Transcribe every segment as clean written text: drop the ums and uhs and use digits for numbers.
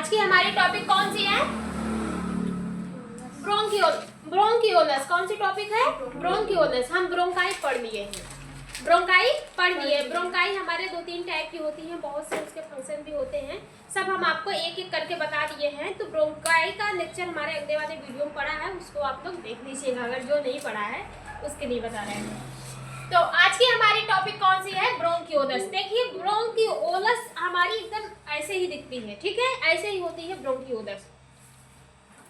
आज की हमारी टॉपिक कौन सी है? ब्रोंकियोलस। कौन सी टॉपिक है? ब्रोंकियोलस। हम ब्रोंकाई पढ़ लिए हैं। ब्रोंकाई हमारे 2-3 टाइप की होती हैं, बहुत से उसके फंक्शन भी होते हैं, सब हम आपको एक एक करके बता दिए हैं। तो ब्रोंकाई का लेक्चर हमारे अगले वाले वीडियो में पढ़ा है, उसको आप लोग देख लीजिएगा, अगर जो नहीं पढ़ा है उसके लिए बता रहे हैं। तो आज की हमारी टॉपिक कौन सी है? ब्रोंकियोलस। देखिए ब्रोंकियोलस हमारी एकदम ऐसे ही दिखती है, ठीक है, ऐसे ही होती है ब्रोंकियोलस,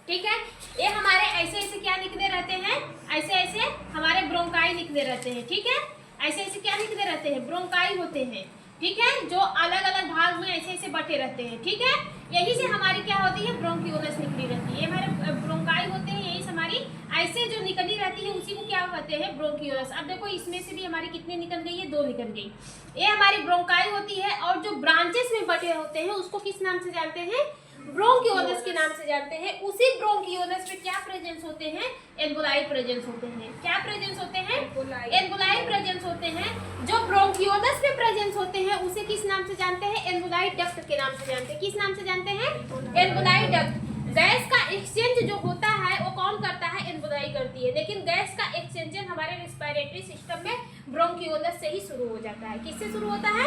ठीक है। ये हमारे ऐसे ऐसे क्या निकले रहते हैं, ऐसे ऐसे हमारे ब्रोंकाई निकले रहते हैं, ठीक है। ऐसे ऐसे क्या निकले रहते हैं? ब्रोंकाई होते हैं, ठीक है, जो अलग अलग भाग में ऐसे ऐसे बटे रहते हैं, ठीक है। यही से हमारी क्या होती है? ब्रोंकियोलस निकली रहती है। हमारे ब्रोंकाई होते हैं, यही से हमारी ऐसे जो निकली रहती है उसी को क्या कहते हैं? ब्रोंकियोलस। अब देखो इसमें से भी हमारी कितनी निकल गई है? 2 निकल गई। ये हमारी ब्रोंकाई होती है, और जो ब्रांचेस में बटे होते हैं उसको किस नाम से जानते हैं? ब्रोंकियोलस के नाम से जानते हैं। उसी ब्रोंकियोलस में क्या प्रेजेंस होते हैं? एल्वोलाई प्रेजेंस होते हैं। क्या प्रेजेंस होते हैं? एल्वोलाई प्रेजेंस होते हैं। जो ब्रोंकियोलस में प्रेजेंस होते हैं उसे किस नाम से जानते हैं? एल्वोलाई डक्ट के नाम से जानते हैं। किस नाम से जानते हैं? Alveoli duct. गैस का एक्सचेंज जो होता है वो कौन करता है? एल्वोलाई करती है, लेकिन गैस का एक्सचेंज हमारे रेस्पिरेटरी सिस्टम में ब्रोंकियोलस से ही शुरू हो जाता है। किससे शुरू होता है?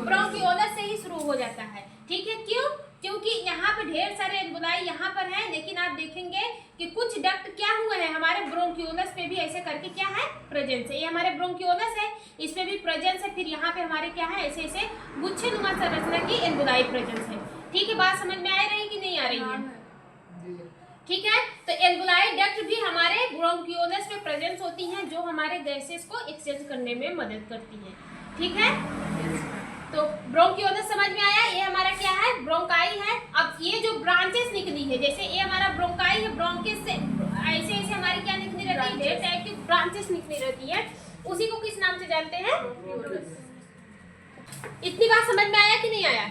ब्रोंकियोलस से ही शुरू हो जाता है, ठीक है। क्यों? क्योंकि यहाँ पे ढेर सारे एल्वोलाई यहाँ पर हैं, लेकिन आप देखेंगे कि कुछ डक्ट क्या हुए हैं हमारे ब्रोंकियोलस पे भी ऐसे करके क्या है? प्रेजेंस है। ये हमारे ब्रोंकियोलस है, इसमें भी प्रेजेंस है। फिर यहाँ पे हमारे क्या है? ऐसे ऐसे गुच्छेनुमा संरचना की एल्वोलाई प्रेजेंस है, ठीक है। बात समझ में आ रही कि नहीं आ रही है? ठीक है। तो एल्वोलाई डक्ट भी हमारे ब्रोंकियोलस में प्रेजेंस होती हैं, जो हमारे गैसेस को एक्सचेंज करने में मदद करती है, ठीक है। तो ब्रोंकियोलस समझ में आया? ये हमारा क्या है? ब्रोंकाई है। अब ये जो ब्रांचेस निकली है, जैसे ये हमारा ब्रोंकाई है, ब्रोंकिस से ऐसे ऐसे हमारी क्या निकली रहती है? ढेर टाइप की ब्रांचेस निकली रहती है, उसी को किस नाम से जानते हैं? इतनी बात समझ में आया कि नहीं आया?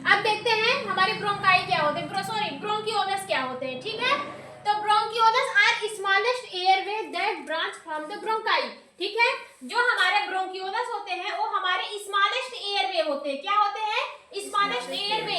अब देखते हैं हमारे ब्रोंकाई क्या होते हैं, ब्रोंकियोलस क्या होते हैं, ठीक है। तो bronchioles are smallest airway that branch from the bronchi, ठीक है। जो हमारे ब्रोंकियोलस होते हैं वो हमारे स्मॉलेस्ट एयरवे होते हैं। क्या होते हैं? Smallest airway.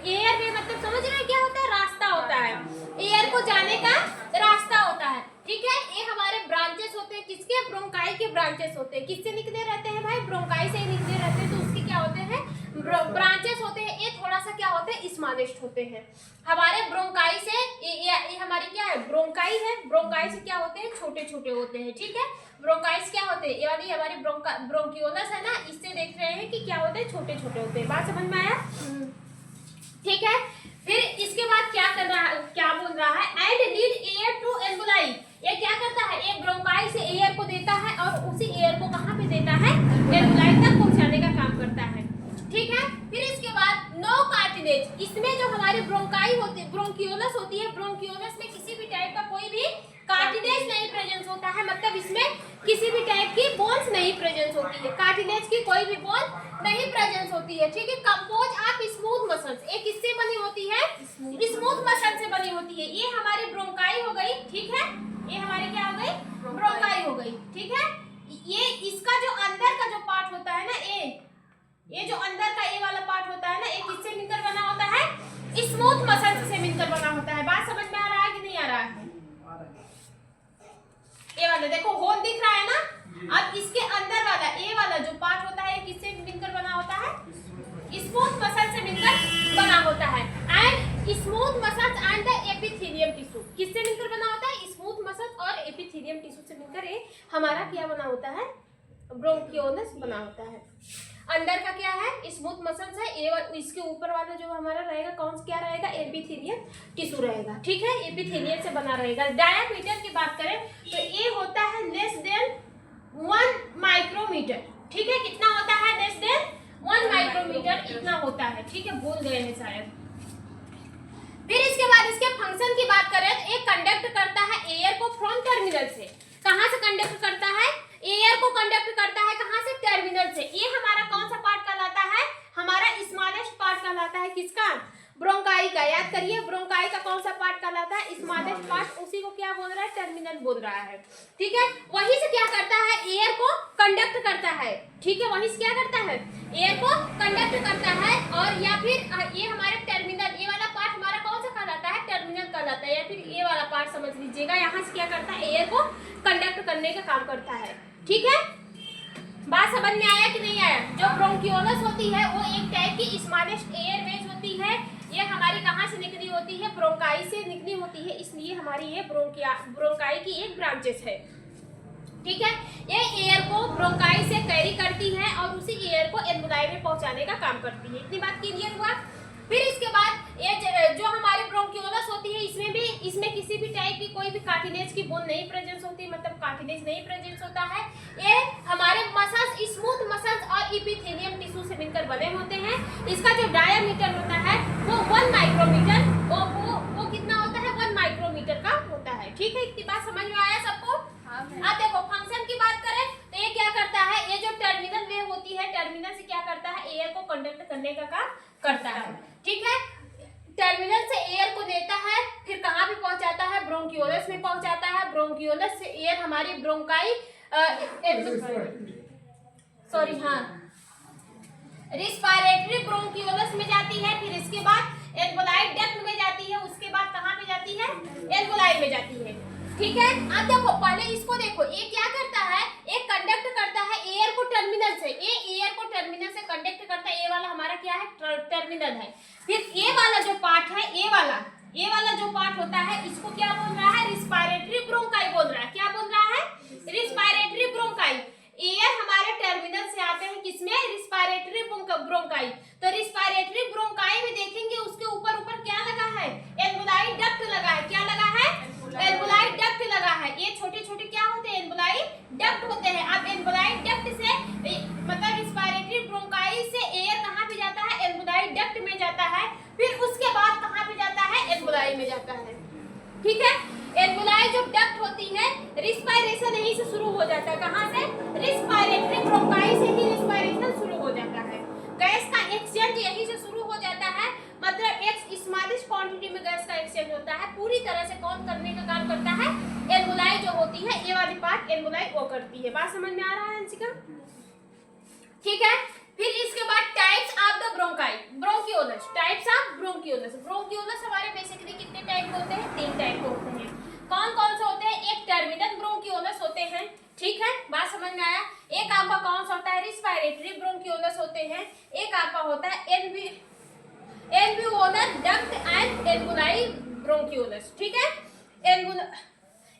एयरवे मतलब समझ रहे हैं क्या होता है? रास्ता होता है, एयर को जाने का रास्ता होता है, ठीक है। ये हमारे ब्रांचेस होते हैं, किसके? ब्रोंकाई के ब्रांचेस होते हैं। किससे निकले रहते हैं भाई? ब्रोंकाई से निकले रहते हैं। तो उसके क्या होते हैं? ब्रांचेस होते हैं। ये थोड़ा सा क्या होते हैं? स्मॉलेस्ट होते हैं। हमारे ब्रोंकाई से ये हमारी क्या है? ब्रोंकाई है। ब्रोंकाई से क्या होते हैं? छोटे छोटे होते हैं, ठीक है। ब्रोंकाइस क्या होते हैं? ये वाली हमारी ब्रोंकियोलस है ना, इससे देख रहे हैं कि क्या होते हैं? छोटे छोटे होते हैं। बात समझ में आया? ठीक है। फिर इसके बाद क्या कर रहा है? क्या बोल रहा है? And lead air to alveoli. ये क्या करता है? ये ब्रोंकाई से एयर को देता है, और उसी एयर को कहाँ पे देता है? एल्वोलाई तक पहुंचाने का काम करता है, ठीक है। फिर इसके बाद नो कार्टिलेज। इसमें जो हमारी ब्रोंकाई होती है, ब्रोंकियोलस होती है, ब्रोंकियोलस में किसी भी टाइप का कोई भी कार्टिलेज नहीं प्रेजेंस होता है, मतलब इसमें किसी भी टाइप की बोन्स नहीं प्रेजेंस होती है, कार्टिलेज की कोई भी बोन नहीं प्रेजेंस होती है, ठीक है। Compose of smooth muscles. ये किससे बनी होती है? स्मूथ मसल से बनी होती है। ये हमारी ब्रोंकाई हो गई, ठीक है। ये हमारी क्या हो गई? ब्रोंकाई हो गई, ठीक है। ये इसका जो अंदर का जो पार्ट होता है ना, ये जो अंदर का ये वाला पार्ट होता है ना, ये किससे मिलकर बना होता है? स्मूथ मसल से मिलकर बना होता है। बात समझ में आ रहा है कि नहीं आ रहा है? ये वाला देखो होल दिख रहा है ना। अब इसके अंदर वाला ये वाला जो पार्ट होता है किससे मिलकर बना होता है? स्मूथ मसल से मिलकर बना होता है। And smooth muscles and the epithelium tissue. किससे मिलकर बना होता है? स्मूथ मसल्स और एपिथेलियम टिश्यू से मिलकर ये हमारा क्या बना होता है? ब्रोंकियोलस बना होता है। अंदर का क्या है? स्मूथ मसल्स है। ये इसके ऊपर वाला जो हमारा रहेगा कौन क्या रहेगा? एपिथेलियम टिश्यू रहेगा, ठीक है। एपिथेलियम से बना रहेगा। डायामीटर की बात करें तो ये होता है लेस देन 1 माइक्रोमीटर, ठीक है। कितना होता है? लेस देन 1 माइक्रोमीटर, इतना होता है, ठीक है। भूल गए हैं शायद। फिर इसके बाद इसके फंक्शन की बात करें तो ये कंडक्ट करता है एयर को फ्रॉम टर्मिनल से। कहां से कंडक्ट करता है? एयर को कंडक्ट करता है कहां से? टर्मिनल से। ये हमारा कौन सा पार्ट कहलाता है? हमारा स्मॉलेस्ट पार्ट कहलाता है। किसका? ब्रोंकाई का। याद करिए ब्रोंकाई का कौन सा पार्ट कहलाता है? Smallest part. उसी को क्या बोल रहा है? टर्मिनल बोल रहा है, ठीक है। वहीं से क्या करता है? एयर को कंडक्ट करता है, ठीक है। वहीं से क्या करता है? एयर को कंडक्ट करता है। और या फिर ये हमारे टर्मिनल, ये वाला पार्ट समझ लीजिएगा। यहाँ से क्या करता है, एयर को कंडक्ट करने का काम करता है। ठीक है, बात समझ में आया कि नहीं आया? जो ब्रोंकियोलस होती है वो एक टाइप की स्मॉलेस्ट एयरवेज होती है। ये हमारी कहाँ से निकली होती है, ब्रोंकाई से निकली होती है, इसलिए हमारी ये ब्रोंकाई की एक ब्रांचेस है। ठीक है, ये एयर को ब्रोंकाई से कैरी करती है और उसी एयर को एल्वुलाई में पहुंचाने का काम करती है। इतनी बात क्लियर हुआ। फिर इसके बाद ये जो हमारी ब्रोंकियोलस होती है, इसमें किसी भी टाइप की कोई भी कार्टिलेज की बोन नहीं प्रेजेंस होती, मतलब कार्टिलेज नहीं प्रेजेंस होता है। ये हमारे मसल्स, स्मूथ मसल्स और एपिथेलियम टिश्यू से मिलकर बने होते हैं। इसका जो डायामीटर होता है वो 1 माइक्रोमीटर, वो कितना होता है, 1 माइक्रोमीटर का होता है। ठीक है, इतनी बात समझ में आया सबको? अब देखो फंक्शन की बात करें तो ये क्या करता है, ये जो टर्मिनल वेव होती है, टर्मिनल से क्या करता है, एयर को कंडक्ट करने का काम करता है। ठीक है, टर्मिनल से एयर को देता है, फिर कहाँ पे पहुंचाता है, ब्रोंकियोलस में पहुंचाता है। ब्रोंकियोलस से एयर हमारी ब्रोंकाई रिस्पायरेटरी ब्रोंकियोलस में जाती है, फिर इसके बाद एल्वुलाई डक्ट में जाती है, उसके बाद कहाँ पे जाती है, एल्वुलाई में जाती है। ठीक है, अब देखो पहले इसको देखो, ये क्या करता है, एक कंडक्ट करता है एयर को टर्मिनल से, ये एयर को टर्मिनल से कंडक्ट करता है। ये वाला हमारा क्या है, टर्मिनल है। फिर ये वाला जो पार्ट है, ये वाला जो पार्ट होता है, इसको क्या बोल रहा है, रिस्पायरेटरी ब्रोंकाई बोल रहा है। क्या बोल रहा है, रिस्पायरेटरी ब्रोंकाई। एयर हमारे टर्मिनल से आते हैं किसमें, रिस्पायरेटरी ब्रोंकाई। तो रिस्पायरेटरी ब्रोंकाई में देखेंगे उसके ऊपर क्या लगा है, एल्वुलाई डक्ट लगा है। क्या लगा है, एल्वुलाई डक्ट लगा है। ये छोटे छोटे क्या होते हैं, एल्वुलाई डक्ट होते हैं। अब एल्वुलाई डक्ट से मतलब रिस्पायरेटरी ब्रोंकाई से एयर कहाँ पे जाता है, एल्वुलाई डक्ट में जाता है। फिर उसके बाद कहाँ पे जाता है, एल्वुलाई में जाता है। ठीक है, एल्वुलाई जो डक्ट होती है, रिस्पायरेशन यहीं से शुरू हो जाता है। कहाँ से, रिस्पायरेटरी ब्रोंकाई से ही रिस्पायरेशन शुरू हो जाता है। गैस का एक्सचेंज यहीं से शुरू हो जाता है, मतलब एक स्मॉलेस्ट क्वांटिटी में गैस का एक्सचेंज होता है। पूरी तरह से कौन करने का काम करता है, एल्वुलाई जो होती है, ये वाली पार्ट एल्वुलाई वो करती है। बात समझ में आ रहा है अंशिका? ठीक है, फिर इसके बाद types of the bronchi, bronchioles, types of bronchioles. Bronchioles हमारे बेसिकली कितने टाइप के होते हैं, 3 टाइप के होते हैं। कौन कौन से होते हैं, एक टर्मिनल ब्रोंकियोलस होते हैं। ठीक है, बात समझ में आया। एक आपका कौन सा होता है, रिस्पायरेटरी ब्रोंकियोलस होते हैं। एक आपका होता है एल्वियोलर डक्ट एंड एल्वुलाई ब्रोंकियोलस। ठीक है,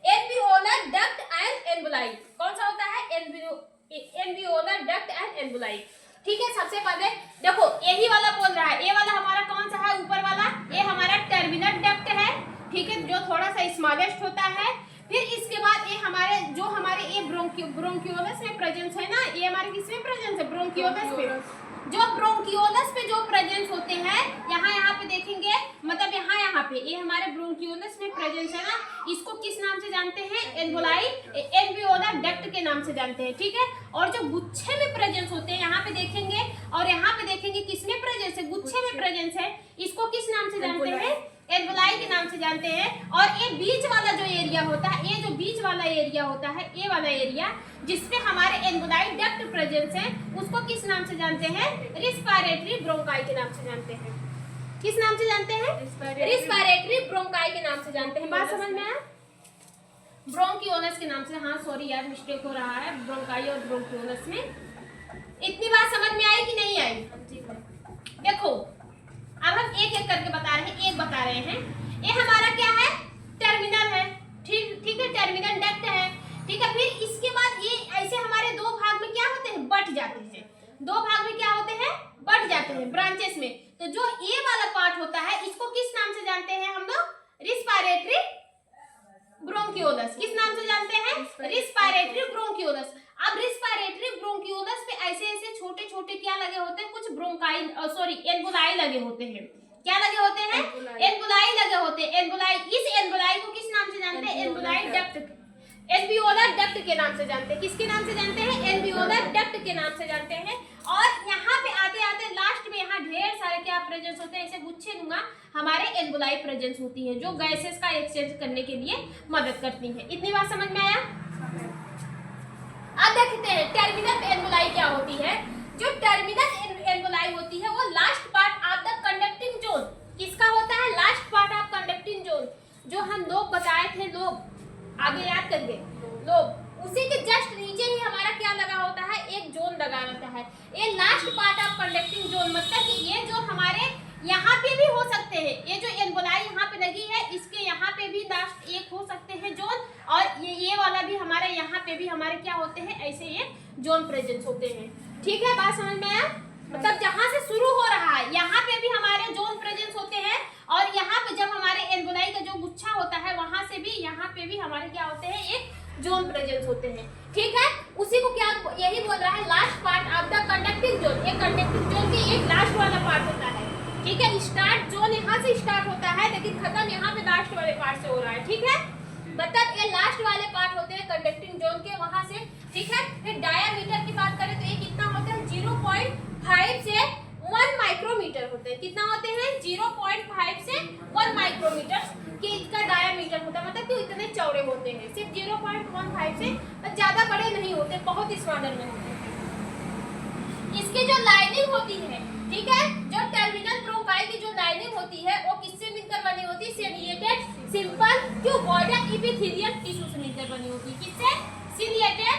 एल्वियोलर डक्ट एंड एल्वुलाई कौन सा होता है, एल्वियोलर डक्ट एंड एल्वुलाई। ठीक है, सबसे पहले देखो यही वाला बोल रहा है, ये वाला हमारा कौन सा है, ऊपर वाला, ये हमारा टर्मिनल डक्ट है। ठीक है, जो थोड़ा सा स्मॉलेस्ट होता है। फिर इसके बाद ये हमारे ये ब्रोंकियोलस में प्रेजेंस है ना, ये हमारे किसमें प्रेजेंस है, ब्रोंकियोलस पे। जो ब्रोंकियोलस पे जो प्रेजेंस होते हैं, यहाँ पे देखेंगे, मतलब यहाँ पे ये हमारे ब्रोंकियोलस में प्रेजेंस है ना, इसको किस नाम से जानते हैं, एल्वुलाई एल्वियोलर डक्ट के नाम से जानते हैं। ठीक है, और जो गुच्छे में प्रेजेंस होते हैं, यहाँ पे देखेंगे और यहाँ पे देखेंगे किसमें प्रेजेंस है, गुच्छे में प्रेजेंस है, इसको किस नाम से जानते हैं, एल्वुलाई के नाम से जानते हैं। और ये बीच वाला जो एरिया होता है, ये जो बीच वाला एरिया होता है, ये वाला एरिया जिसपे हमारे एल्वुलाई डक्ट प्रेजेंस है, उसको किस नाम से जानते हैं, रिस्पायरेटरी ब्रोंकाई के नाम से जानते हैं। किस नाम से जानते हैं, रिस्पायरेटरी ब्रोंकाई के नाम से जानते हैं। बात समझ में आया, ब्रोंकियोलस के नाम से। हाँ सॉरी यार, मिस्टेक हो रहा है ब्रोंकाई और ब्रोंकियोलस में। इतनी बात समझ में आई कि नहीं आई? देखो अब हम एक एक करके बता रहे हैं। ये हमारा क्या है, टर्मिनल है। ठीक है, टर्मिनल डक्ट है। ठीक है, फिर इसके बाद ये ऐसे हमारे 2 भाग में क्या होते हैं, बट जाते हैं। 2 भाग में क्या होते हैं, बट जाते हैं ब्रांचेस में। तो जो ये वाला पार्ट होता है, इसको किस नाम से जानते हैं हम लोग, रिस्पायरेटरी ब्रोंकियोलस। किस नाम से जानते हैं, रिस्पायरेटरी ब्रोंकियोलस। अब रिस्पायरेटरी ब्रोंकियोलस पे ऐसे छोटे छोटे क्या लगे होते हैं, कुछ एल्वुलाई लगे होते हैं। क्या लगे होते हैं, एल्वुलाई लगे होते हैं। एल्वुलाई, इस एल्वुलाई को किस नाम से जानते हैं, एल्वुलाई डक्ट, एल्वियोलर डक्ट के नाम से जानते हैं। किसके नाम से जानते हैं, एल्वियोलर डक्ट के नाम से जानते हैं। और यहाँ पे आते आते लास्ट में यहाँ ढेर सारे क्या प्रेजेंस होते हैं, ऐसे गुच्छे दूंगा, हमारे एल्वुलाई प्रेजेंस होती है, जो गैसेस का एक्सचेंज करने के लिए मदद करती है। इतनी बात समझ में आया? अब देखते हैं टर्मिनल एल्वुलाई क्या होती है। जो टर्मिनल एल्वुलाई होती है वो last part of the conducting zone. किसका होता है, last part of conducting zone. जो हम लोब बताए थे, लोब, आगे याद करिए, लोब, उसी के जस्ट नीचे ही हमारा क्या लगा होता है, एक जोन लगा रहता है। ये last part of conducting zone, मतलब कि ये जो हमारे यहाँ पे भी हो सकते हैं, ये जो एम्बोलाई यहाँ पे लगी है, इसके यहाँ पे भी लास्ट एक हो सकते हैं जोन, और ये वाला भी हमारे यहाँ पे भी हमारे क्या होते हैं, ऐसे ये जोन प्रेजेंस होते हैं। ठीक है, बात समझ में आया? मतलब जहाँ से शुरू हो रहा है यहाँ पे भी हमारे जोन प्रेजेंस होते हैं, और यहाँ पे जब हमारे एम्बोलाई का जो गुच्छा होता है वहां से भी यहाँ पे भी हमारे क्या होते हैं, एक जोन प्रेजेंस होते हैं। ठीक है, उसी को क्या यही बोल रहा है, last part of the conducting zone. एक कंडक्टिंग जोन के एक लास्ट वाला पार्ट होता है। ठीक है, स्टार्ट जोन यहाँ से स्टार्ट होता है, लेकिन खत्म यहाँ पे लास्ट वाले पार्ट से हो रहा है। ठीक है, मतलब ये लास्ट वाले पार्ट होते हैं कंडक्टिंग जोन के, वहां से। ठीक है, फिर डायामीटर की बात करें तो ये कितना होता है, 0.5 से 1 माइक्रोमीटर होते हैं। कितना होते हैं, 0.5 से 1 माइक्रोमीटर के इसका डायामीटर होता है, मतलब कि इतने चौड़े होते हैं। सिर्फ 0.15 से ज्यादा बड़े नहीं होते, बहुत स्मॉलर में होते हैं। इसकी जो लाइनिंग होती है, ठीक है, जो टर्मिनल ब्रोंकाई की जो लाइनिंग होती है वो किससे मिलकर बनी होती है, ciliated simple cuboidal epithelial tissue से मिलकर बनी होती है। किससे, ciliated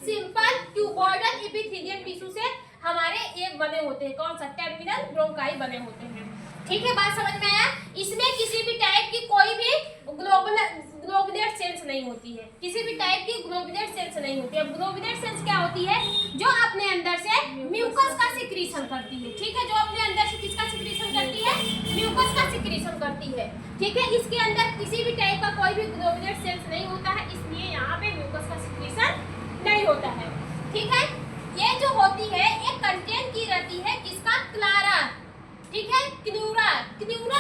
simple cuboidal epithelial tissue से हमारे एक बने होते हैं। कौन सा, टर्मिनल ब्रोंकाई बने होते हैं। ठीक है, बात समझ में आया? इसमें किसी भी टाइप की कोई भी ग्लोबुलर सेल्स नहीं होती है, किसी भी टाइप की ग्लोबुलर सेल्स नहीं होती है। ग्लोबुलर सेल्स क्या होती है, जो अपने अंदर से म्यूकस का सिक्रीशन करती है। ठीक है, जो अपने अंदर से किसका सिक्रीशन करती है, म्यूकस का सिक्रीशन करती है। ठीक है, इसके अंदर किसी भी टाइप का कोई भी ग्लोबुलर सेल्स नहीं होता है, इसलिए यहाँ पे म्यूकस का सिक्रीशन नहीं होता है। ठीक है, ये जो होती है ये कंटेन की रहती है किसका, क्लारा। ठीक है, क्न्यूरा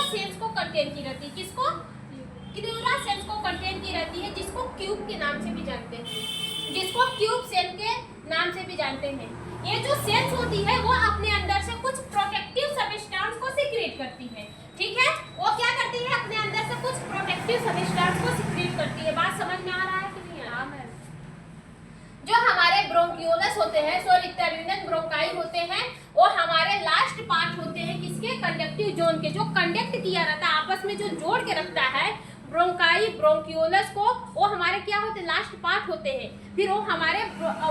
सेल्स को कंटेन की रहती है। किसको, क्न्यूरा सेल्स को कंटेन की रहती है, जिसको क्यूब के नाम से भी जानते हैं, जिसको क्यूब सेल के नाम से भी जानते हैं। ये जो सेल्स होती है वो अपने अंदर से कुछ प्रोटेक्टिव सब्सटेंस को सीक्रेट करती है। ठीक है, वो क्या करती है, अपने अंदर से कुछ प्रोटेक्टिव सब्सटेंस को सीक्रेट करती है। बात समझ में आ रहा है कि नहीं आ रहा है? जो हमारे ब्रोंकियोलस होते हैं, सॉरी टर्मिनल ब्रोंकाई होते हैं, वो हमारे लास्ट पार्ट होते हैं किसके, कंडक्टिव जोन के। जो कंडक्ट किया रहता है, आपस में जो जोड़ के रखता है ब्रोंकाई ब्रोंकियोलस को, वो हमारे क्या होते हैं, लास्ट पार्ट होते हैं। फिर वो हमारे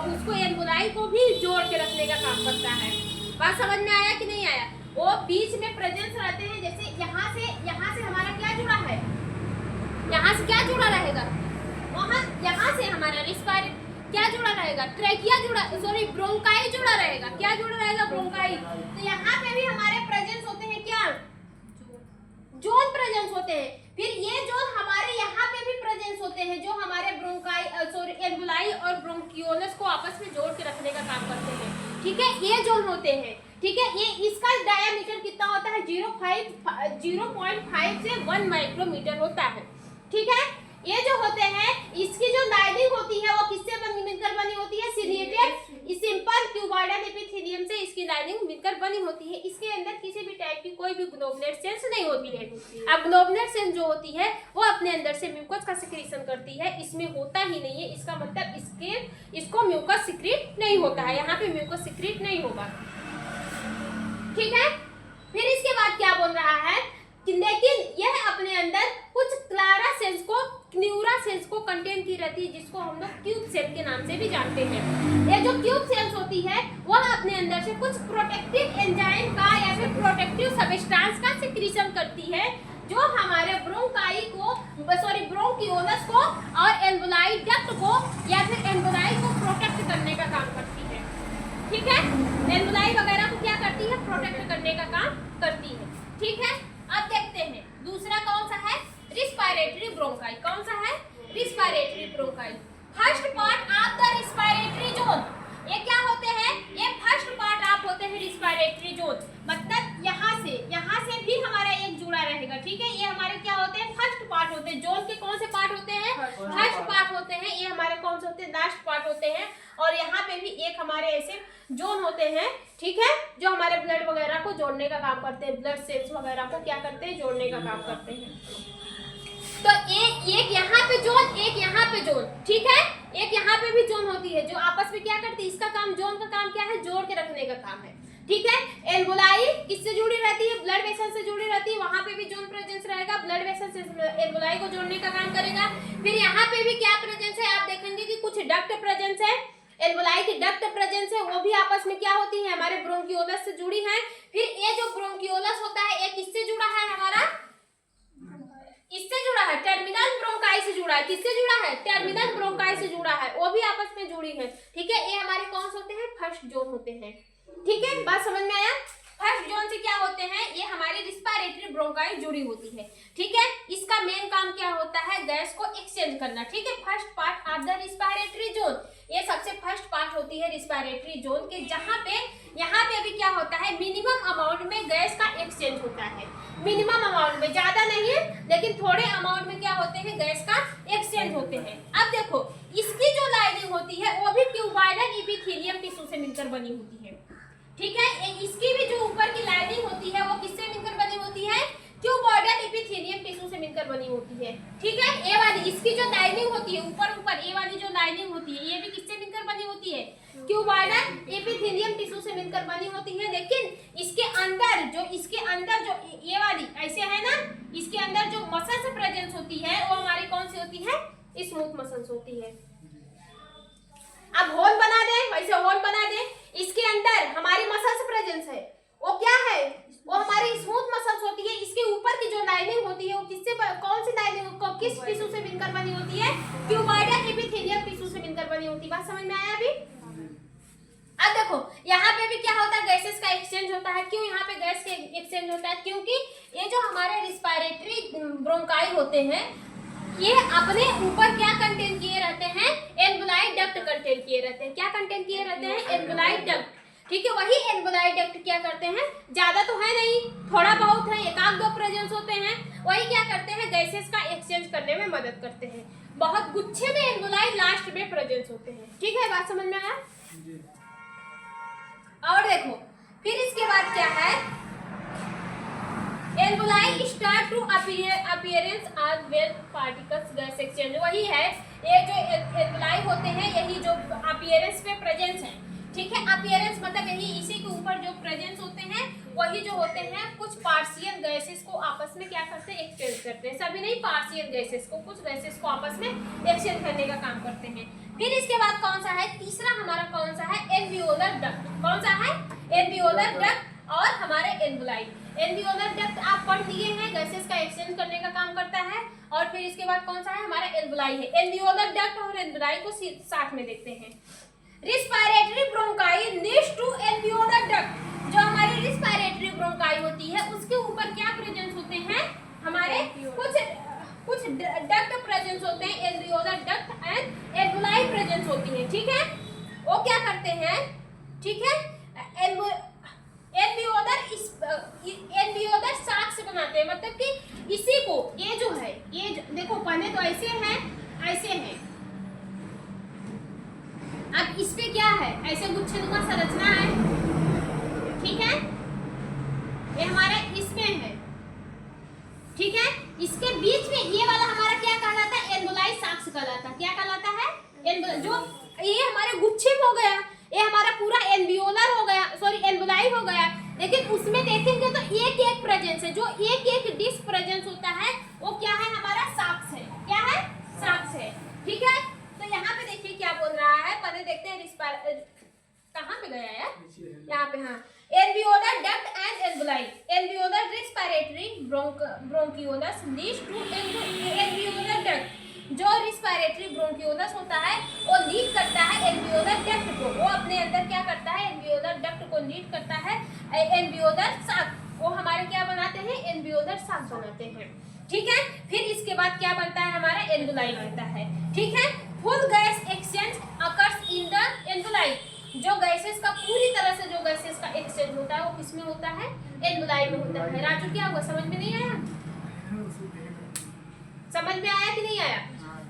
उसको एम्बोलाई को भी जोड़ के रखने का काम करता है। बात समझ में आया कि नहीं आया? वो बीच में प्रेजेंस रहते हैं, जैसे यहाँ से हमारा क्या जुड़ा है, यहाँ से क्या जुड़ा रहेगा, वहाँ यहाँ से हमारा रिस्पायरेटरी क्या जुड़ा रहेगा, ट्रैकिया जुड़ा, सॉरी ब्रोंकाई जुड़ा रहेगा। क्या जुड़ा रहेगा, ब्रोंकाई। तो यहाँ पे भी हमारे प्रेजेंस होते हैं, क्या, जोन प्रेजेंस होते हैं। फिर ये जोन हमारे यहाँ पे भी प्रेजेंस होते हैं, जो हमारे ब्रोंकाई सॉरी एम्बोलाई और ब्रोंकियोलस को आपस में जोड़ के रखने का काम करते हैं। ठीक है, ये जोन होते हैं। ठीक है, ये इसका डायामीटर कितना होता है, 0.5 से 1 माइक्रोमीटर होता है। ठीक है, ये जो होते हैं इसकी जो लाइनिंग होती है वो किससे मिलकर बनी होती है, सिलिएटेड सिंपल क्यूबॉइडल एपिथेलियम से इसकी लाइनिंग मिलकर बनी होती है। इसके अंदर किसी भी टाइप की कोई भी ग्लोबुलर सेल्स नहीं होती है। अब ग्लोबुलर सेल जो होती है वो अपने अंदर से म्यूकस का सिक्रीशन करती है, इसमें होता ही नहीं है। इसका मतलब इसको म्यूकस सिक्रीट नहीं होता है, यहाँ पे म्यूकस सिक्रीट नहीं होगा। ठीक है, फिर इसके बाद क्या बोल रहा है, लेकिन यह अपने अंदर कुछ क्लारा सेल्स को, क्न्यूरा सेल्स को कंटेन की रहती है, जिसको हम लोग क्यूब सेल के नाम से भी जानते हैं। ये जो क्यूब सेल्स होती है वह अपने अंदर से कुछ प्रोटेक्टिव एंजाइम का या फिर प्रोटेक्टिव सब्सटेंस का सिक्रीशन करती है, जो हमारे ब्रोंकाई को, सॉरी ब्रोंकियोलस को और एम्बोलाई डक्ट को या फिर एम्बोलाई को प्रोटेक्ट करने का काम करती है। ठीक है, एम्बोलाई वगैरह को क्या करती है, प्रोटेक्ट करने का काम करती है। ठीक है, अब देखते हैं दूसरा कौन सा है, रिस्पायरेटरी ब्रोंकाई। कौन सा है, respiratory bronchi. First part of the respiratory zone, ये क्या होते हैं, ये फर्स्ट पार्ट ऑफ होते हैं रिस्पायरेटरी जोन। मतलब यहाँ से भी हमारा एक जुड़ा रहेगा। ठीक है, ये हमारे क्या होते हैं, फर्स्ट पार्ट होते हैं। जोन के कौन से पार्ट होते हैं, फर्स्ट पार्ट होते हैं। ये हमारे कौन से होते हैं, लास्ट पार्ट होते हैं। और यहाँ पे भी एक हमारे ऐसे जोन होते हैं, ठीक है, जो हमारे ब्लड वगैरह को जोड़ने का काम करते हैं, ब्लड सेल्स वगैरह को क्या करते हैं, जोड़ने का काम करते हैं। तो एक यहाँ पे जोन, एक यहाँ पे जोन, ठीक है, एक यहाँ पे भी जोन होती है, जो आपस में क्या करती है, इसका काम, जोन का काम क्या है, जोड़ के रखने का काम है। ठीक है। एल्वुलाई किससे जुड़ी रहती है? ब्लड वेसल से जुड़ी रहती है, वहां पे भी जोन प्रेजेंस रहेगा, ब्लड वेसल से एल्वुलाई को जोड़ने का काम करेगा। फिर यहाँ पे भी क्या प्रेजेंस है, आप देखेंगे कि कुछ डक्ट प्रेजेंस है, एल्वुलाई की डक्ट प्रेजेंस है, वो भी आपस में क्या होती है, हमारे ब्रोंकियोलस से जुड़ी है। फिर ये जो ब्रोंकियोलस होता है ये किससे जुड़ा है, हमारा इससे जुड़ा है, टर्मिनल ब्रोंकाई से जुड़ा है। किससे जुड़ा है? टर्मिनल ब्रोंकाई से जुड़ा है, वो भी आपस में जुड़ी है। ठीक है, ये हमारे कौन से होते हैं? फर्स्ट जोन होते हैं। ठीक है, बात समझ में आया? फर्स्ट जोन से क्या होते हैं, ये हमारी रिस्पायरेटरी ब्रोंकाई जुड़ी होती है। ठीक है, इसका मेन काम क्या होता है? गैस को एक्सचेंज करना। ठीक है, first part of the respiratory zone, ये सबसे फर्स्ट पार्ट होती है रिस्पायरेटरी जोन के, जहां पे यहाँ पे अभी क्या होता है, मिनिमम अमाउंट में गैस का एक्सचेंज होता है। मिनिमम अमाउंट में, ज्यादा नहीं है लेकिन थोड़े अमाउंट में क्या होते हैं, गैस का एक्सचेंज होते हैं। अब देखो इसकी जो लाइनिंग होती है वो भी क्यूबॉइडल एपिथेलियम टिश्यू से मिलकर बनी होती है। ठीक है, इसकी भी जो ऊपर की लाइनिंग होती है वो किससे मिलकर बनी होती है? क्यूबॉइडल एपिथेलियम टिश्यू से मिलकर बनी होती है। ठीक है, ये वाली इसकी जो लाइनिंग होती है ऊपर ये वाली जो लाइनिंग होती है ये भी किससे मिलकर बनी होती है? क्यूबॉइडल एपिथेलियम टिश्यू से मिलकर बनी होती है। लेकिन इसके अंदर जो ये वाली ऐसे है ना, इसके अंदर जो मसल्स प्रेजेंस होती है वो हमारी कौन सी होती है? स्मूथ मसल्स होती है। अब होल बना दे, वैसे होल बना दे, इसके अंदर हमारी मसल्स प्रेजेंस है, वो क्या है? वो हमारी स्मूथ मसल्स होती है। इसके ऊपर की जो लाइनिंग होती है वो किससे, कौन सी लाइनिंग को किस टिश्यू से मिलकर बनी होती है? क्यूबॉइडल एपिथेलियम टिश्यू से मिलकर बनी होती है। बात समझ में आया अभी? अब देखो यहाँ पे भी क्या होता है, गैसेस का एक्सचेंज होता है। क्यों यहाँ पे गैस के एक्सचेंज होता है? क्योंकि ये जो हमारे रिस्पायरेटरी ब्रोंकाई होते हैं ये अपने ऊपर क्या कंटेन किए रहते हैं? एल्वुलाई डक्ट कंटेन किए रहते हैं। क्या कंटेन किए रहते हैं? Alveoli duct. ठीक है, वही एल्वुलाई डक्ट क्या करते हैं, ज्यादा तो है नहीं, थोड़ा बहुत है, एक आध दो प्रेजेंस होते हैं, वही क्या करते हैं, गैसेस का एक्सचेंज करने में मदद करते हैं। बहुत गुच्छे में एल्वुलाई लास्ट में प्रेजेंस होते हैं। ठीक है, बात समझ में आया? और देखो फिर इसके बाद क्या है, alveoli start to appearance as well particles gas exchange. वही है, ये जो एल्वुलाई होते हैं यही जो अपीयरेंस पे प्रेजेंस है। ठीक है, अपीयरेंस मतलब यही, इसी के ऊपर जो प्रेजेंस होते हैं वही जो होते हैं कुछ पार्शियल गैसेस को आपस में क्या करते हैं, एक्सचेंज करते हैं। सभी नहीं, पार्शियल गैसेस को, कुछ गैसेस को आपस में एक्सचेंज करने का काम करते हैं। फिर इसके बाद कौन सा है, तीसरा हमारा कौन सा है, एल्वियोलर डक्ट। कौन सा है? एल्वियोलर डक्ट और हमारे एल्वुलाई। एल्वियोलर डक्ट आप पढ़ लिए हैं, गैसेस का एक्सचेंज करने का काम करता है। और फिर इसके बाद कौन सा है, हमारा एल्वुलाई है। एल्वियोलर डक्ट और एल्वुलाई को साथ में देखते हैं। Respiratory bronchi needs to alveolar duct. जो हमारी रिस्पायरेटरी ब्रोंकाई होती है उसके ऊपर क्या प्रेजेंस होते हैं, हमारे कुछ डक्ट प्रेजेंस होते हैं, alveolar duct and alveoli presence होती है। ठीक है, वो क्या करते हैं, ठीक है, एल्वियोलर साक से बनाते हैं। मतलब कि इसी को, ये जो है, ये देखो पहले तो ऐसे है, ऐसे है, अब इस पे क्या है, ऐसे गुच्छेनुमा संरचना है। ठीक है, ये हमारा इसमें है। ठीक है, इसके बीच में ये वाला हमारा क्या कहलाता है, एल्वुलाई साक्स कहलाता है। क्या कहलाता है? जो ये हमारे गुच्छे में हो गया, ये हमारा पूरा एल्वियोलर हो गया, सॉरी एल्वुलाई हो गया। लेकिन उसमें देखेंगे तो एक एक प्रेजेंस है, जो एक एक डिस प्रेजेंस होता है वो क्या है, हमारा साक्स है। क्या है? साक्स है। ठीक है, तो यहाँ पे देखिए क्या बोल रहा है, पहले देखते हैं कहाँ पे गया यार, यहाँ पे, हाँ, alveolar duct and alveoli. Alveolar respiratory bronchioles leads to alveolar duct. जो रिस्पायरेटरी ब्रोंकियोलस होता है वो लीड करता है एल्वियोलर डक्ट को, वो अपने अंदर क्या करता है, एल्वियोलर डक्ट को लीड करता है एल्वियोलर साक। वो हमारे क्या बनाते हैं, एल्वियोलर साक बनाते हैं। ठीक है, फिर इसके बाद क्या बनता है, हमारा एल्वुलाई बनता है। ठीक है, full gas exchange occurs in the alveoli. जो गैसेस का पूरी तरह से जो गैसेस का एक्सचेंज होता है वो किसमें होता है, एल्वुलाई में होता है। राजू क्या हुआ, समझ में नहीं आया? समझ में आया कि नहीं आया?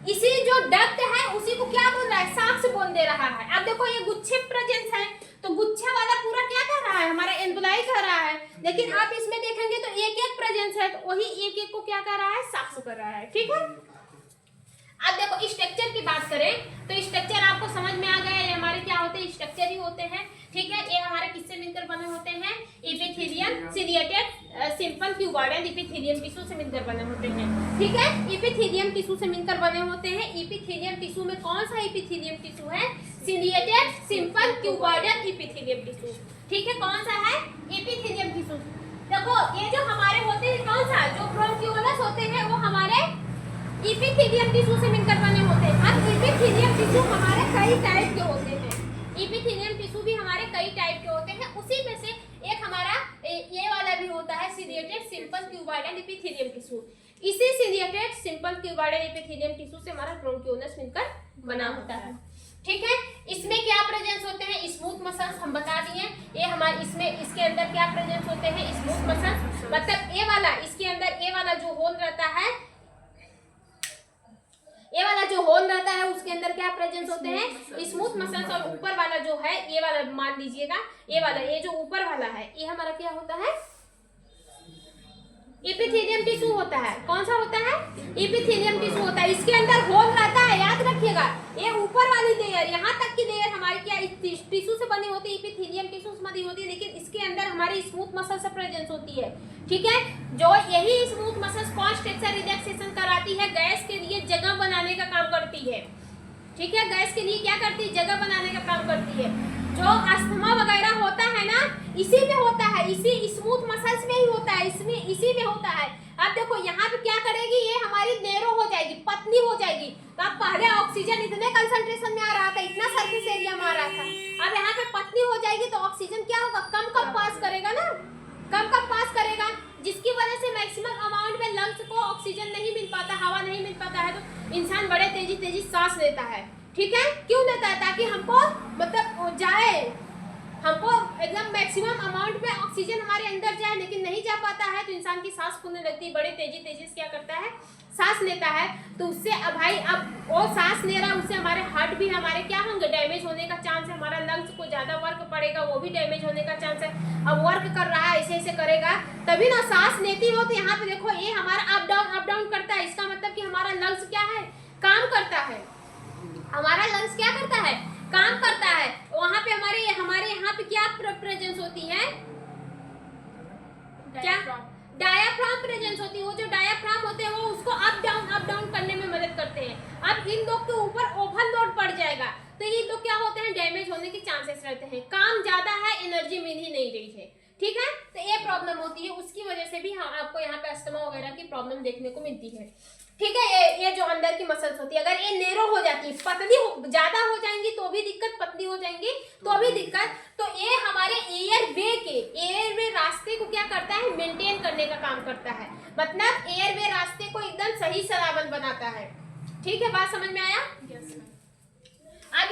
इसी जो डक्ट है उसी को क्या बोल रहा है, साक्स बोल दे रहा है। अब देखो ये गुच्छे प्रेजेंस है, तो गुच्छा वाला पूरा क्या कर रहा है, हमारा एल्वुलाई कर रहा है। लेकिन आप इसमें देखेंगे तो एक एक प्रेजेंस है, तो वही एक एक को क्या कर रहा है, साक्स कर रहा है। ठीक है, अब देखो स्ट्रक्चर की बात करें तो स्ट्रक्चर आपको समझ में आ गया, ये हमारे क्या होते हैं, स्ट्रक्चर ही होते हैं। ठीक है, ये हमारे किससे मिलकर बने होते हैं? Epithelium ciliated simple cuboidal epithelium tissue से मिलकर बने होते हैं। ठीक है, एपिथेलियम टिश्यू से मिलकर बने होते हैं। एपिथेलियम टिश्यू में कौन सा एपिथेलियम टिश्यू है? Ciliated simple cuboidal epithelium tissue. ठीक है, कौन सा है? Epithelium tissue. देखो ये जो हमारे होते हैं, कौन सा? जो ब्रोंक्यूलस होते हैं वो हमारे एपिथेलियम टिश्यू से मिलकर बने होते हैं। अब एपिथेलियम टिश्यू हमारे कई टाइप के होते हैं। एपिथेलियम टिश्यू भी हमारे कई टाइप के होते हैं। उसी में से एक हमारा ये वाला भी होता है, ciliated simple cuboidal epithelium tissue. इसी ciliated simple cuboidal epithelium tissue से हमारा ब्रोंक्यूलस मिलकर बना होता है। ठीक है, इसमें क्या प्रेजेंस होते हैं? स्मूथ मसल्स हम बता दिए। ये हमारे इसमें इसके अंदर क्या प्रेजेंस होते हैं? Smooth muscles. मतलब ये वाला, इसके अंदर ये वाला जो होल रहता है, ये वाला जो होल रहता है उसके अंदर क्या प्रेजेंस होते हैं? Smooth muscles. और ऊपर वाला जो है, ये वाला मान लीजिएगा, ये वाला, ये जो ऊपर वाला है, ये हमारा क्या होता है? एपिथेलियम टिश्यू होता है। कौन सा होता है? एपिथेलियम टिश्यू होता है। इसके अंदर होल रहता है, याद रखिएगा। ये ऊपर वाली लेयर, यहाँ तक की लेयर हमारी क्या टिश्यू से बनी होती है, एपिथेलियम टिश्यू से बनी होती है, लेकिन इसके अंदर हमारी स्मूथ मसल से प्रेजेंस होती है। ठीक है, जो यही smooth muscles cost texture relaxation कराती है, गैस के लिए जगह बनाने का काम करती है। ठीक है, गैस के लिए क्या करती है? जगह बनाने का काम करती है। जो अस्थमा वगैरह होता है ना, इसी में होता है, इसी स्मूथ मसल्स में ही होता है, इसमें इसी में होता है। अब देखो यहाँ पे क्या करेगी, ये हमारी नैरो हो जाएगी, पतली हो जाएगी। तो अब पहले ऑक्सीजन इतने कंसंट्रेशन में आ रहा था, इतना सरफेस एरिया में आ रहा था, अब यहाँ पे पतली हो जाएगी तो ऑक्सीजन क्या होगा? कम पास करेगा ना, कम पास करेगा, जिसकी वजह से मैक्सिमम अमाउंट में लंग्स को ऑक्सीजन नहीं मिल पाता, हवा नहीं मिल पाता है, तो इंसान बड़े तेजी सांस लेता है। ठीक है, क्यों लेता है? ताकि हमको मतलब जाए, हमको एकदम मैक्सिमम अमाउंट में ऑक्सीजन हमारे अंदर जाए, लेकिन नहीं जा पाता है तो इंसान की सांस फूलने लगती है, बड़े तेजी से क्या करता है? सांस लेता है। तो उससे अब भाई, अब वो सांस ले रहा है, उससे हमारे हार्ट भी हमारे क्या होंगे? डैमेज होने का चांस है। हमारा लंग्स को ज्यादा वर्क पड़ेगा, वो भी डैमेज होने का चांस है। अब वर्क कर रहा है, ऐसे करेगा तभी ना सांस लेती हो। तो यहाँ पे देखो, ये हमारा अप डाउन करता है। इसका मतलब कि हमारा लंग्स क्या है? काम करता है। हमारा लंग्स क्या करता है? काम करता है। वहां पे हमारे यहाँ पे क्या प्रेजेंस होती है? क्या? डायाफ्राम प्रेजेंस होती है। वो जो डायाफ्राम होते हैं वो उसको अप डाउन करने में मदद करते हैं। अब इन लोग के ऊपर ओवरलोड पड़ जाएगा तो ये लोग क्या होते हैं? डैमेज होने के चांसेस रहते हैं। काम ज्यादा है, एनर्जी मिल ही नहीं रही है। ठीक है, तो ये प्रॉब्लम होती है। उसकी वजह से भी आपको यहाँ पे अस्थमा वगैरह की प्रॉब्लम देखने को मिलती है। ठीक है, ये जो अंदर की मसल्स होती है, अगर ये नैरो हो जाती है, पतली ज्यादा हो जाएंगी तो भी दिक्कत, पतली हो जाएंगी तो भी दिक्कत। तो ये हमारे एयरवे रास्ते को क्या करता है? मेंटेन करने का काम करता है। मतलब एयरवे रास्ते को एकदम सही सलामत बनाता है। ठीक है, बात समझ में आया? yes, अब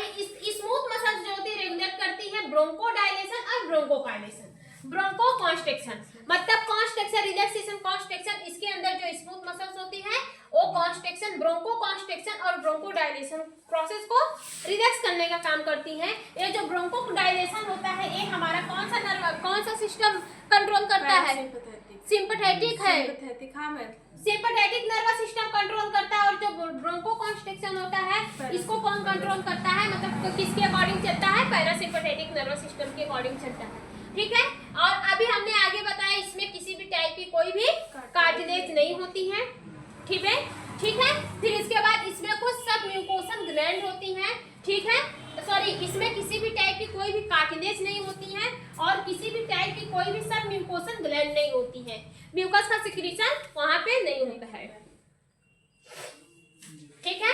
स्मूथ मसल्स जो होती है रेगुलेट करती है ब्रोंकोडायलेशन और ब्रोंकोकाइलेशन। ब्रोंकोकॉन्स्ट्रिक्शन मतलब कॉन्स्ट्रिक्शन, रिलैक्सेशन, कॉन्स्ट्रिक्शन। इसके अंदर जो स्मूथ मसल्स होती है वो कॉन्स्ट्रिक्शन, ब्रोंकोकॉन्स्ट्रिक्शन और ब्रोंकोडायलेशन प्रोसेस को रिलैक्स करने का काम करती है। ये जो ब्रोंकोडायलेशन होता है, ये हमारा कौन सा नर्व, कौन सा सिस्टम कंट्रोल करता है? सिंपैथेटिक है। सिंपैथेटिक नर्वस सिस्टम कंट्रोल करता है। और जो ब्रोंकोकॉन्स्ट्रिक्शन होता है, इसको कौन कंट्रोल करता है? मतलब किसके अकॉर्डिंग चलता है? पैरासिम्पैथेटिक नर्वस सिस्टम के अकॉर्डिंग चलता है। ठीक है, और अभी हमने आगे बताया इसमें किसी भी टाइप की कोई भी कार्टिलेज नहीं होती है। ठीक है, फिर इसके बाद इसमें कुछ सब म्यूकोसन ग्लैंड होती हैं। ठीक है, सॉरी, इसमें किसी भी टाइप की कोई भी कार्टिलेज नहीं होती है और किसी भी टाइप की कोई भी सब म्यूकोसन ग्लैंड नहीं होती है। म्यूकस का सिक्रीशन वहां पे नहीं होता है। ठीक है,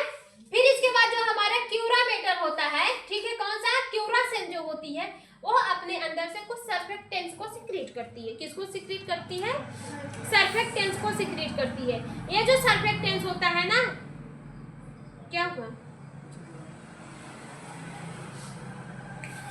फिर इसके बाद जो हमारा क्यूरामेटर होता है, ठीक है, कौन सा? क्यूरा सेल जो होती है वो अपने अंदर से कुछ सर्फेक्टेंट्स को सिक्रीट करती है। किसको सिक्रीट करती है? सर्फेक्टेंट्स को सिक्रीट करती है। ये जो सर्फेक्टेंट्स होता है ना, क्या हुआ?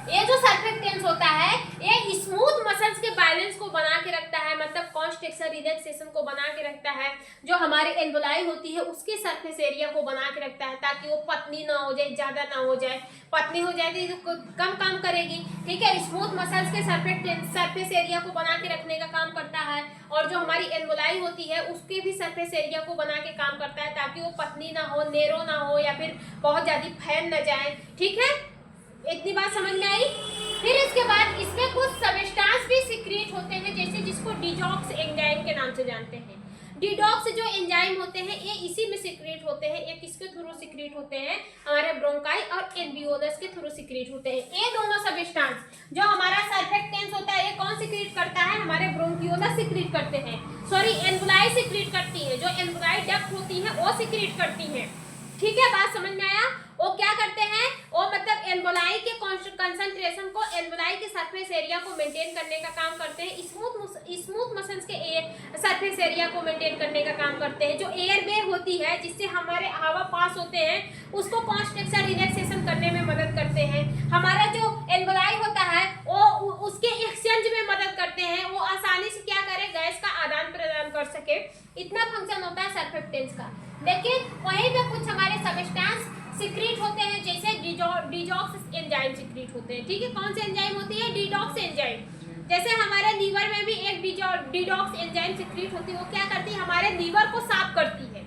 ये जो सर्फेक्टेंट्स होता है ये स्मूथ मसल्स के बैलेंस को बना के रखता है, मतलब कॉन्स्ट्रिक्शन, रिलैक्सेशन को बना के रखता है। जो हमारे एल्वोलाई होती है उसके सरफेस एरिया को बना के रखता है ताकि वो पतली ना हो जाए, ज्यादा ना हो जाए। पतली हो जाएगी तो कम काम करेगी। ठीक है, स्मूथ मसल्स के सरफेस एरिया को बना के रखने का काम करता है। और जो हमारी एल्वोलाई होती है उसके भी सरफेस एरिया को बना के काम करता है ताकि वो पतली ना हो, नैरो ना हो या फिर बहुत ज्यादा फैल ना जाए। ठीक है, इतनी बात समझ में आई? फिर इसके बाद इसमें कुछ सब्सटेंस भी सीक्रेट होते हैं, जैसे जिसको डिजॉक्स एंजाइम के नाम से जानते हैं। डिडॉक्स जो एंजाइम होते हैं ये इसी में सीक्रेट होते हैं। ये किसके थ्रू सीक्रेट होते हैं? हमारे ब्रोंकाई और एल्वियोलस के थ्रू सीक्रेट होते हैं। ये दोनों सब्सटेंस जो हमारा सर्फेक्टेंस होता है ये कौन सीक्रेट करता है? हमारे ब्रोंकियोलस सीक्रेट करते हैं, सॉरी एल्वुलाई सीक्रेट करती है। जो एल्वुलाई डक्ट होती है वो सीक्रेट करती है। ठीक है, बात समझ में आया? वो क्या करते हैं? वो मतलब एल्वुलाई के कंसंट्रेशन को, एल्वुलाई के सरफेस एरिया को मेंटेन करने का काम करते हैं। स्मूथ मसल्स के सरफेस एरिया को मेंटेन करने का काम करते हैं। जो एयर वे होती है जिससे हमारे हवा पास होते हैं उसको कॉन्स्ट्रक्शन रिलैक्सेशन करने में मदद करते हैं। हमारा जो एल्वुलाई होता है वो उसके एक्सचेंज में मदद करते हैं। वो आसानी से क्या करे? गैस का आदान प्रदान कर सके। इतना फंक्शन होता है सर्फेक्टेंस का। लेकिन वहीं पे कुछ हमारे सब्सटेंस सीक्रेट होते हैं, जैसे डिजॉक्स एंजाइम सीक्रेट होते हैं। ठीक है, कौन से एंजाइम होती है? डिडॉक्स एंजाइम। जैसे हमारे लीवर में भी एक डिडॉक्स एंजाइम सीक्रेट होती है। वो क्या करती है? हमारे लीवर को साफ करती है।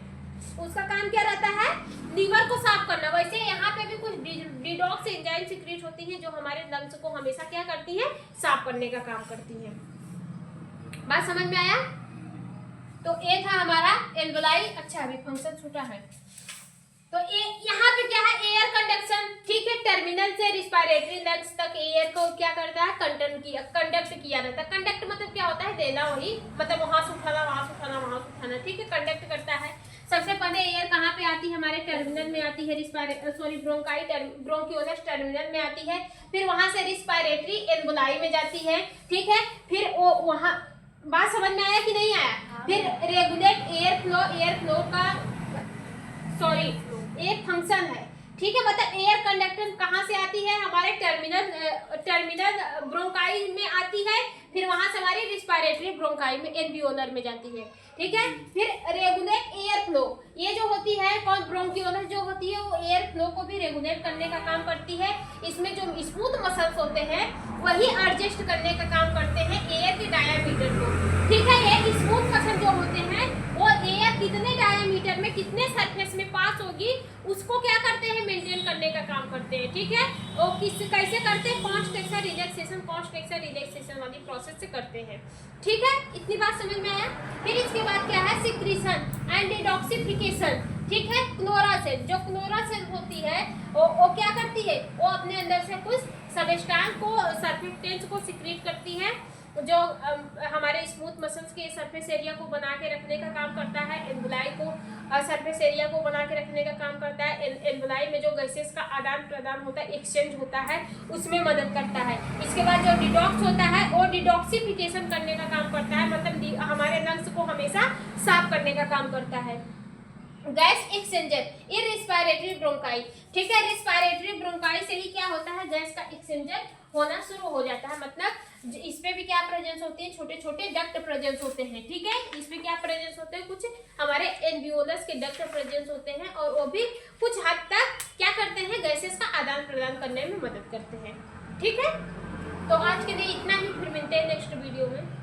उसका काम क्या रहता है? लीवर को साफ करना। वैसे यहाँ पे भी कुछ डिडॉक्स एंजाइम सीक्रेट होती हैं जो हमारे लंग्स को हमेशा क्या करती है? साफ करने का काम करती है। बात समझ में आया? तो ये था हमारा एल्वुलाई। अच्छा, अभी फंक्शन छूटा है। तो यहाँ पे क्या है? Air conduction. ठीक है, टर्मिनल से रिस्पायरेटरी लंग्स तक एयर को क्या करता है? कंडक्ट किया रहता है। कंडक्ट मतलब क्या होता है? देना, वही मतलब वहां से उठाना, वहां से उठाना, वहां से उठाना। ठीक है, कंडक्ट करता है। सबसे पहले एयर कहाँ पे आती है? हमारे टर्मिनल में आती है, ब्रोंकियोलस टर्मिनल में आती है। फिर वहां से रिस्पायरेटरी एल्वुलाई में जाती है। ठीक है, फिर वो वहां, बात समझ में आया कि नहीं आया? फिर रेगुलेट एयर फ्लो का सॉरी एक फंक्शन है। ठीक है, मतलब एयर कंडक्टेंस कहाँ से आती है? हमारे टर्मिनल ब्रोंकाई में आती है। फिर वहां से हमारी रिस्पायरेटरी ब्रोंकाई में एल्वियोलर में जाती है। ठीक है, फिर रेगुलेट एयर फ्लो, ये जो होती है कौन? ब्रोंकियोलस जो होती है वो एयर फ्लो को भी रेगुलेट करने का काम करती है। इसमें जो स्मूथ मसल्स होते हैं वही एडजस्ट करने का काम करते हैं एयर के डायामीटर को। ठीक है, ये स्मूथ मसल जो होते हैं वो एयर कितने डायामीटर में, कितने सरफेस में पास होगी उसको क्या करते हैं? मेंटेन करने का काम करते हैं। ठीक है, वो कैसे करते हैं? कॉन्स्ट्रक्शन रिलैक्सेशन वाली प्रोसेस से करते हैं। ठीक है, इतनी बात समझ में आया? फिर इसके बाद क्या है? Secretion and detoxification. ठीक है, क्लोरासेल, जो क्लोरासेल होती है वो क्या करती है? वो अपने अंदर से कुछ सब्सटेंस को, सर्फेक्टेंट्स को सीक्रेट करती है जो हमारे स्मूथ मसल्स के सरफेस एरिया को बना के रखने का काम करता है। एल्वुलाई को सरफेस एरिया को बना के रखने का काम करता है। एल्वुलाई में जो गैसेस का आदान प्रदान होता है, एक्सचेंज होता है, उसमें मदद करता है। इसके बाद जो डिटॉक्स होता है वो डिटॉक्सिफिकेशन करने का काम करता है, मतलब हमारे लंग्स को हमेशा साफ करने का काम करता है। गैस एक्सचेंजर, ये रिस्पायरेटरी ब्रोंकाई। ठीक है, रिस्पायरेटरी ब्रोंकाई से ही क्या होता है? गैस का एक्सचेंजर होना शुरू हो जाता है। मतलब इस पे भी क्या प्रेजेंस होती है? छोटे छोटे डक्ट प्रेजेंस होते हैं। ठीक है, इसमें क्या प्रेजेंस होते हैं? कुछ हमारे एल्वियोलस के डक्ट प्रेजेंस होते हैं और वो भी कुछ हद तक क्या करते हैं? गैसेस का आदान प्रदान करने में मदद करते हैं। ठीक है, तो आज के लिए इतना ही, फिर मिलते हैं नेक्स्ट वीडियो में।